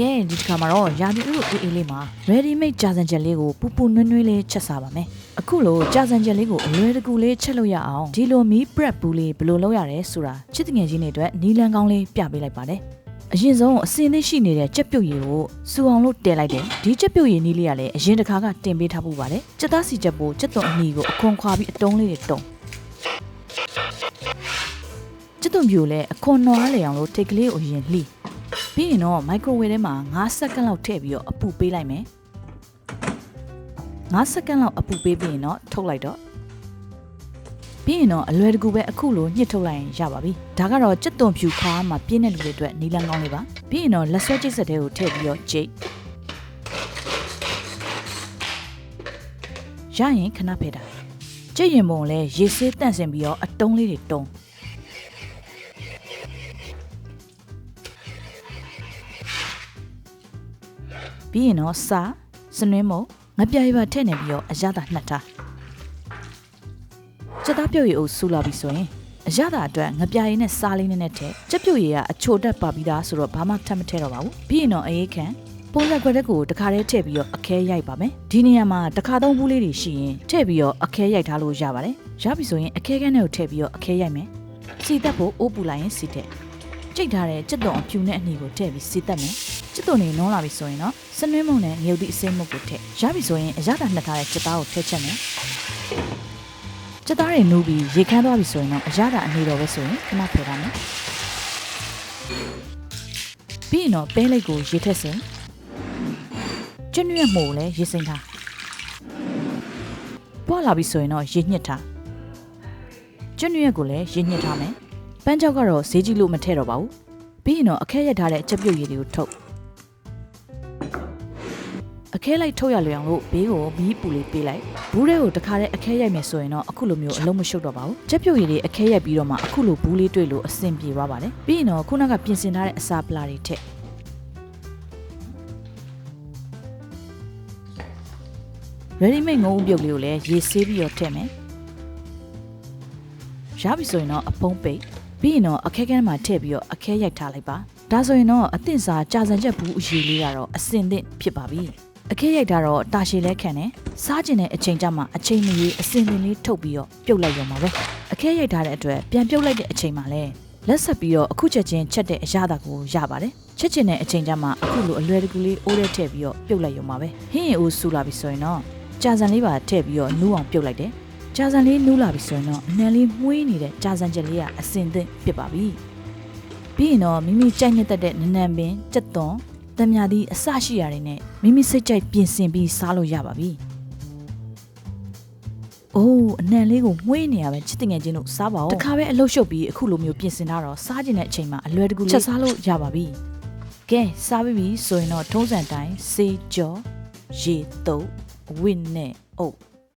ကဲဒီခါမှာတော့ရာသီဥတုအေးလေးမှာ ready made ကြာစံချက်လေးကိုပူပူနွေးနွေးလေးချက်စားပါမယ်အခုလိုကြာစံချက်လေးကိုအလွယ်တကူလေးချက်လို့ရအောင်ဒီလိုမီး prep ဘူးလေးဘယ်လိုလုပ်ရလဲဆိုတာချစ်တငယ်ချင်းတွေအတွက်နီလန်ကောင်းလေးပြပေးလိုက်ပါတယ်အရင်ဆုံးအစင်းလေးရှိနေတဲ့ကြက်ပြုတ်ရည်ကိုစူအောင်လို့တည်လိုက်တယ်ဒီကြက်ပြုတ်ရည်နီးလေးကလည်းအရင်တစ်ခါကတင်ပေးထားဖို့ပါတယ်ကြက်သားစီချက်ပိုးကြက်သွန်အနီကိုအခွန်ခွာပြီးအတုံးလေးတွေတုံးကြက်သွန်ပြိုလည်းအခွန်နွားလေအောင်လို့ထိတ်ကလေးကိုရင်လှီးပြီးရင်တော့ microwave ထဲမှာ9စက္ကန့်လောက်ထည့်ပြီးတော့အပူပေးလိုက်မယ်9စက္ကန့်လောက်အပူပေးပြီးရင်တော့ထုတ်လိုက်တော့ပြီးရင်တော့အလွယ်တကူပဲအခုလိုညှစ်ထုတ်လိုက်ရင်ရပါပြီဒါကတော့ကြက်သွန်ဖြူခါမှာပြင်းတဲ့လူတွေအတွက်နီလန်းကောင်းလေးပါပြီးရင်တော့လက်ဆွဲကျိတ်ဆက်တဲ့ကိုထည့်ပြီးတော့ကျိတ်ရရင်ခဏဖယ်တာကျိတ်ရင်ပုံလဲရေဆေးတန့်စင်ပြီးတော့အတုံးလေးတွေတုံးပြီးရင်တော့စားစနွင်းမုံငပြားရပါထည့်နေပြီးတော့အရသာနှက်ထားကြက်သားပြုတ်ရည်အုပ်ဆူလာပြီဆိုရင်အရသာအတွက်ငပြားရည်နဲ့စားလေးနဲ့ထည့်ကြက်ပြုတ်ရည်ကအချိုတက်ပါပြီးသားဆိုတော့ဘာမှထပ်မထည့်တော့ပါဘူးပြီးရင်တော့အေးခန့်ပုံစံခွက်ကိုတခါတည်းထည့်ပြီးတော့အခဲရိုက်ပါမယ်ဒီနေရာမှာတခါသုံးဘူးလေးတွေရှိရင်ထည့်ပြီးတော့အခဲရိုက်ထားလို့ရပါတယ်ရပြီဆိုရင်အခဲခန်းထဲကိုထည့်ပြီးတော့အခဲရိုက်မယ်စီတက်ဖို့အိုးပူလိုက်ရင်စီတက်ကြိတ်ထားတဲ့ကြက်သွန်အဖြူနဲ့အနီကိုထည့်ပြီးစီတက်မယ်ကြက်သွန်တွေနုံးလာပြီဆိုရင်တော့စနွင်းမုံနဲ့ငရုတ်သီးအစိမ်းမုတ်ကိုထည့်ရပြီဆိုရင်အရသာနှက်ထားတဲ့ကြက်သားကိုထည့်ချက်မယ်ကြက်သားတွေနူးပြီးရေခမ်းသွားပြီဆိုရင်တော့အရသာအနေတော်ပဲဆိုရင်ခဏဖယ်ထားမယ်ပြီးရင်တော့ပဲလိပ်ကိုရေထည့်စင်ကျွန်းရွက်မှုကိုလည်းရေစိမ့်ထားပွားလာပြီဆိုရင်တော့ရေညှစ်ထားကျွန်းရွက်ကိုလည်းရေညှစ်ထားမယ်ပန်းကြောက်ကတော့ဈေးကြီးလို့မထည့်တော့ပါဘူးပြီးရင်တော့အခဲရက်ထားတဲ့ချက်ပြုတ်ရည်တွေကိုထုတ်အခဲလိုက်ထုတ်ရလွယ်အောင်လို့ဘေးကိုမီးပူလေးပေးလိုက်ဘူးတွေကိုတခါတည်းအခဲရိုက်မယ်ဆိုရင်တော့အခုလိုမျိုးအလုံးမရှုပ်တော့ပါဘူးချက်ပြုတ်ရည်တွေအခဲရိုက်ပြီးတော့မှအခုလိုဘူးလေးတွေ့လို့အဆင်ပြေသွားပါတယ်ပြီးရင်တော့ခုနကပြင်ဆင်ထားတဲ့အစာပလာတွေထည့်ready made ငုံဥပြုတ်လေးကိုလည်းရေဆေးပြီးတော့ထည့်မယ်ရပြီဆိုရင်တော့အဖုံးပိတ်ပြီးရင်တော့အခဲကန်းမှာထည့်ပြီးတော့အခဲရိုက်ထားလိုက်ပါဒါဆိုရင်တော့အသင့်စားကြာစံချက်ဘူးအရည်လေးကတော့အစင်သင့်ဖြစ်ပါပြီအခဲရိုက်ထားတော့တာရှည်လဲခံတယ်စားကျင်တဲ့အချိန်ကျမှအချိန်မီအစင်သင့်လေးထုတ်ပြီးတော့ပြုတ်လိုက်ရုံပါပဲအခဲရိုက်ထားတဲ့အတွက်ပြန်ပြုတ်လိုက်တဲ့အချိန်မှာလဲလက်ဆက်ပြီးတော့အခုချက်ချင်းချက်တဲ့အရသာကိုရပါတယ်ချက်ချင်တဲ့အချိန်ကျမှအခုလိုအလွယ်တကူလေးအိုးထဲထည့်ပြီးတော့ပြုတ်လိုက်ရုံပါပဲဟင်းရင်အိုးဆူလာပြီဆိုရင်တော့ကြာစံလေးပါထည့်ပြီးတော့နူးအောင်ပြုတ်လိုက်တယ်ကြာစံလေးနူးလာပြီဆိုရင်တော့အနှံလေးမှုေးနေတဲ့ကြာစံချက်လေးကအစင်သင့်ဖြစ်ပါပြီပြီးရင်တော့မိမိကြိုက်နှစ်သက်တဲ့နနံပင်ကြက်သွန်တံမြာသီးအစရှိရာတွေနဲ့မိမိစိတ်ကြိုက်ပြင်ဆင်ပြီးစားလို့ရပါပြီအိုးအနှံလေးကိုမှုေးနေရပဲချစ်တငယ်ချင်းတို့စားပါဦးတခါပဲအလုတ်ရှုပ်ပြီးအခုလိုမျိုးပြင်ဆင်ထားတော့စားကျင်တဲ့အချိန်မှာအလွယ်တကူချက်စားလို့ရပါပြီကဲစားပြီဆိုရင်တော့ထုံးစံတိုင်းစေးကြောရေတုပ်ဝင်းနဲ့အုပ်